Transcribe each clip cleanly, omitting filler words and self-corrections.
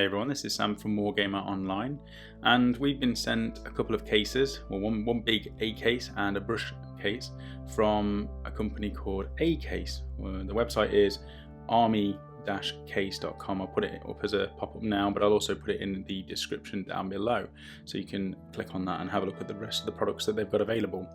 Hey everyone, this is Sam from Wargamer Online, and we've been sent a couple of cases, well one big A case and a brush case from a company called A Case. The website is army-case.com. I'll put it up as a pop-up now, but I'll also put it in the description down below, so you can click on that and have a look at the rest of the products that they've got available.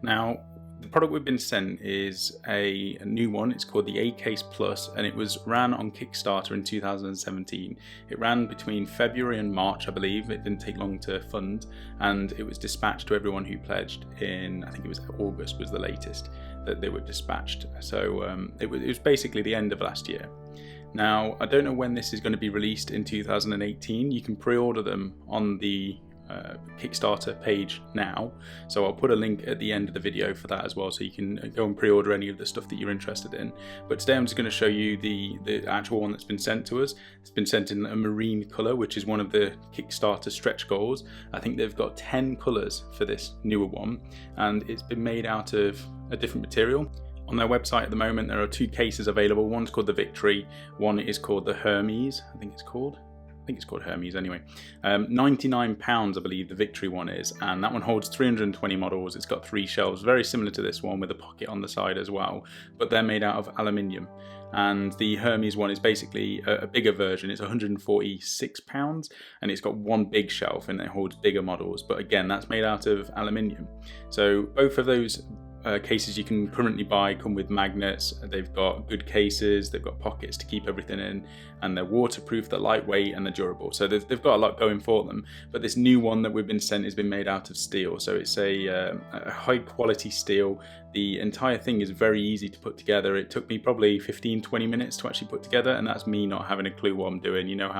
Now, the product we've been sent is a new one. It's called the A Case Plus, and it was ran on Kickstarter in 2017. It ran between February and March, I believe. It didn't take long to fund, and it was dispatched to everyone who pledged in, I think it was August was the latest that they were dispatched. So it was basically the end of last year. Now, I don't know when this is going to be released in 2018. You can pre-order them on the Kickstarter page now, so I'll put a link at the end of the video for that as well, so you can go and pre-order any of the stuff that you're interested in. But today I'm just going to show you the actual one that's been sent to us. It's been sent in a marine colour, which is one of the Kickstarter stretch goals. I think they've got 10 colours for this newer one, and it's been made out of a different material. On their website at the moment there are two cases available. One's called the Victory, one is called the Hermes, I think it's called Hermes anyway. £99 I believe the Victory one is, and that one holds 320 models. It's got 3 shelves, very similar to this one with a pocket on the side as well, but they're made out of aluminium. And the Hermes one is basically a bigger version. It's £146, and it's got one big shelf and it holds bigger models, but again that's made out of aluminium. So both of those cases you can currently buy come with magnets. They've got good cases, they've got pockets to keep everything in, and they're waterproof, they're lightweight, and they're durable. So they've got a lot going for them. But this new one that we've been sent has been made out of steel, so it's a high quality steel. The entire thing is very easy to put together. It took me probably 15-20 minutes to actually put together, and that's me not having a clue what I'm doing. You know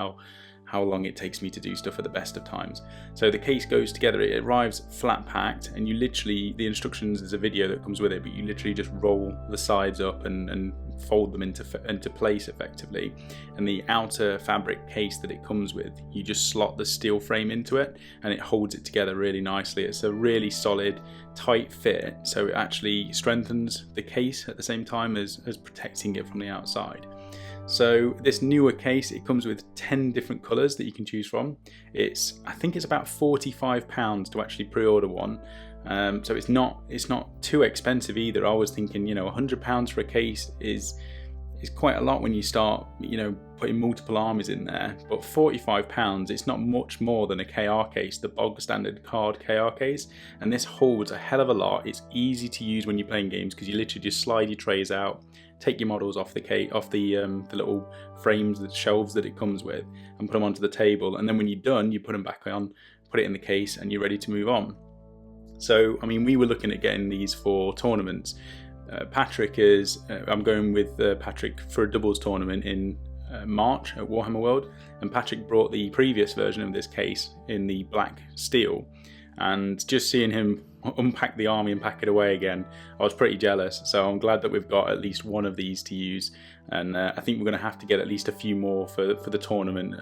how long it takes me to do stuff at the best of times. So the case goes together, it arrives flat packed, and you literally, the instructions, there's a video that comes with it, but you literally just roll the sides up and fold them into place effectively. And the outer fabric case that it comes with, you just slot the steel frame into it and it holds it together really nicely. It's a really solid, tight fit, so it actually strengthens the case at the same time as protecting it from the outside. So this newer case, it comes with 10 different colours that you can choose from. I think it's about £45 to actually pre-order one. So it's not too expensive either. I was thinking, £100 for a case is quite a lot when you start, putting multiple armies in there. But £45, it's not much more than a KR case, the bog standard card KR case. And this holds a hell of a lot. It's easy to use when you're playing games because you literally just slide your trays out, take your models off the little frames, the shelves that it comes with, and put them onto the table. And then when you're done, you put them back on, put it in the case, and you're ready to move on. So, I mean, we were looking at getting these for tournaments. Patrick I'm going with Patrick for a doubles tournament in March at Warhammer World, and Patrick brought the previous version of this case in the black steel, and just seeing him unpack the army and pack it away again, I was pretty jealous. So I'm glad that we've got at least one of these to use, and I think we're going to have to get at least a few more for the tournament.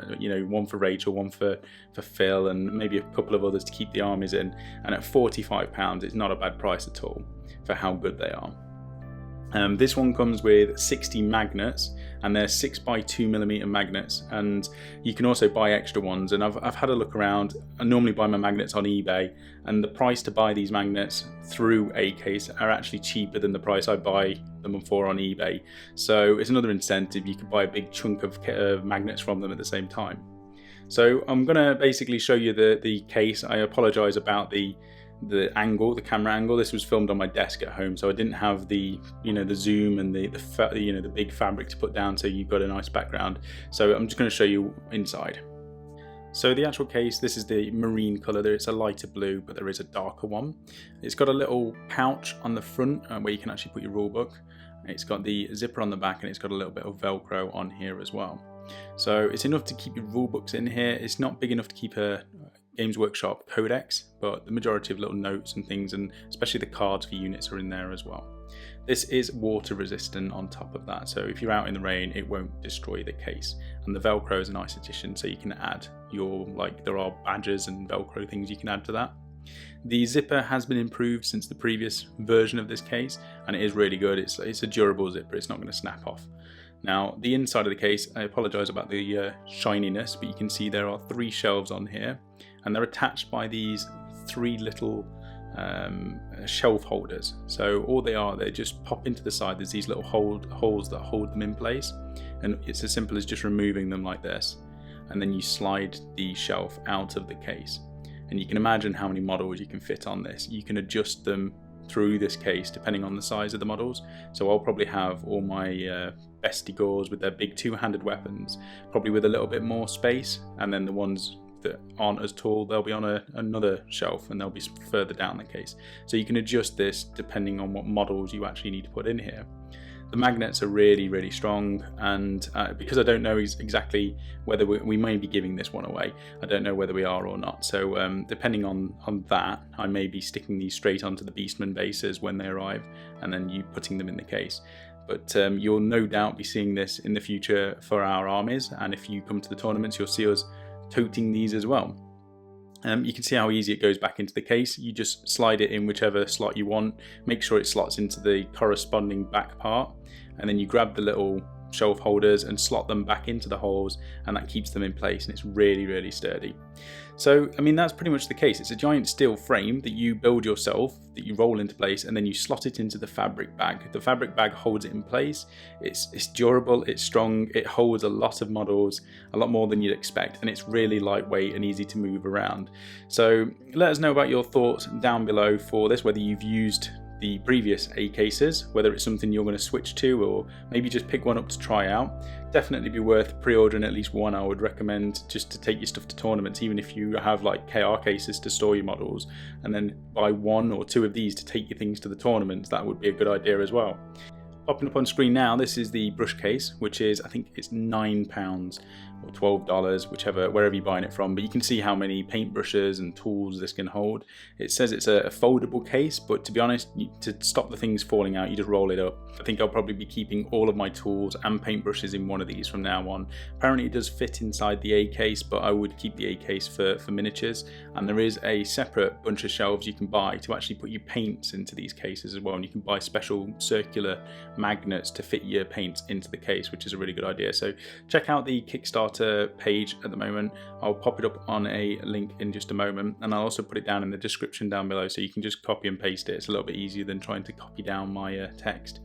One for Rachel, one for Phil, and maybe a couple of others to keep the armies in. And at £45, it's not a bad price at all for how good they are. This one comes with 60 magnets, and they're 6x2mm magnets, and you can also buy extra ones. And I've had a look around. I normally buy my magnets on eBay, and the price to buy these magnets through A Case are actually cheaper than the price I buy them for on eBay. So it's another incentive. You can buy a big chunk of magnets from them at the same time. So I'm going to basically show you the case. I apologise about the camera angle. This was filmed on my desk at home, so I didn't have the zoom and the big fabric to put down, so you've got a nice background. So I'm just going to show you inside. So the actual case, this is the marine colour. It's a lighter blue, but there is a darker one. It's got a little pouch on the front where you can actually put your rulebook. It's got the zipper on the back, and it's got a little bit of Velcro on here as well. So it's enough to keep your rulebooks in here. It's not big enough to keep a Games Workshop codex, but the majority of little notes and things, and especially the cards for units, are in there as well. This is water resistant on top of that, so if you're out in the rain it won't destroy the case. And the Velcro is a nice addition, so you can add there are badges and Velcro things you can add to that. The zipper has been improved since the previous version of this case, and it is really good. It's a durable zipper, it's not going to snap off. Now, the inside of the case, I apologise about the shininess, but you can see there are 3 shelves on here, and they're attached by these 3 little shelf holders. So all they just pop into the side. There's these little holes that hold them in place, and it's as simple as just removing them like this, and then you slide the shelf out of the case. And you can imagine how many models you can fit on this. You can adjust them through this case depending on the size of the models. So I'll probably have all my bestigors with their big 2-handed weapons, probably with a little bit more space, and then the ones that aren't as tall, they'll be on another shelf, and they'll be further down the case. So you can adjust this depending on what models you actually need to put in here. The magnets are really, really strong, and because I don't know exactly whether we may be giving this one away, I don't know whether we are or not. So depending on that, I may be sticking these straight onto the Beastman bases when they arrive, and then you putting them in the case. But you'll no doubt be seeing this in the future for our armies, and if you come to the tournaments, you'll see us toting these as well. You can see how easy it goes back into the case. You just slide it in whichever slot you want, make sure it slots into the corresponding back part, and then you grab the little shelf holders and slot them back into the holes, and that keeps them in place, and it's really, really sturdy. So, I mean, that's pretty much the case. It's a giant steel frame that you build yourself, that you roll into place, and then you slot it into the fabric bag. The fabric bag holds it in place. It's durable, it's strong, it holds a lot of models, a lot more than you'd expect, and it's really lightweight and easy to move around. So let us know about your thoughts down below for this, whether you've used the previous A cases, whether it's something you're going to switch to, or maybe just pick one up to try out. Definitely be worth pre-ordering at least one, I would recommend, just to take your stuff to tournaments, even if you have like KR cases to store your models, and then buy 1 or 2 of these to take your things to the tournaments. That would be a good idea as well. Popping up on screen now, this is the brush case, which is, I think it's £9 or $12, wherever you're buying it from, but you can see how many paintbrushes and tools this can hold. It says it's a foldable case, but to be honest, to stop the things falling out, you just roll it up. I think I'll probably be keeping all of my tools and paintbrushes in one of these from now on. Apparently it does fit inside the A case, but I would keep the A case for miniatures, and there is a separate bunch of shelves you can buy to actually put your paints into these cases as well, and you can buy special circular magnets to fit your paints into the case, which is a really good idea. So check out the Kickstarter page at the moment. I'll pop it up on a link in just a moment, and I'll also put it down in the description down below, so you can just copy and paste it. It's a little bit easier than trying to copy down my text.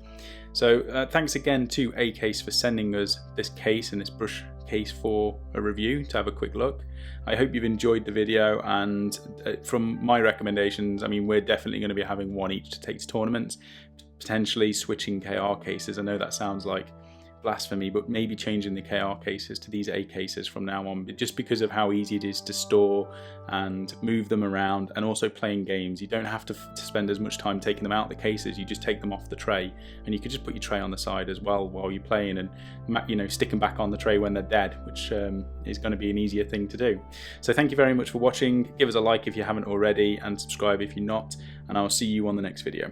So thanks again to A-Case for sending us this case and this brush case for a review to have a quick look. I hope you've enjoyed the video, and from my recommendations, I mean, we're definitely going to be having one each to take to tournaments, potentially switching KR cases. I know that sounds like blasphemy, but maybe changing the KR cases to these A cases from now on, just because of how easy it is to store and move them around, and also playing games. You don't have to spend as much time taking them out of the cases. You just take them off the tray, and you could just put your tray on the side as well while you're playing, and stick them back on the tray when they're dead, which is going to be an easier thing to do. So thank you very much for watching. Give us a like if you haven't already, and subscribe if you're not, and I'll see you on the next video.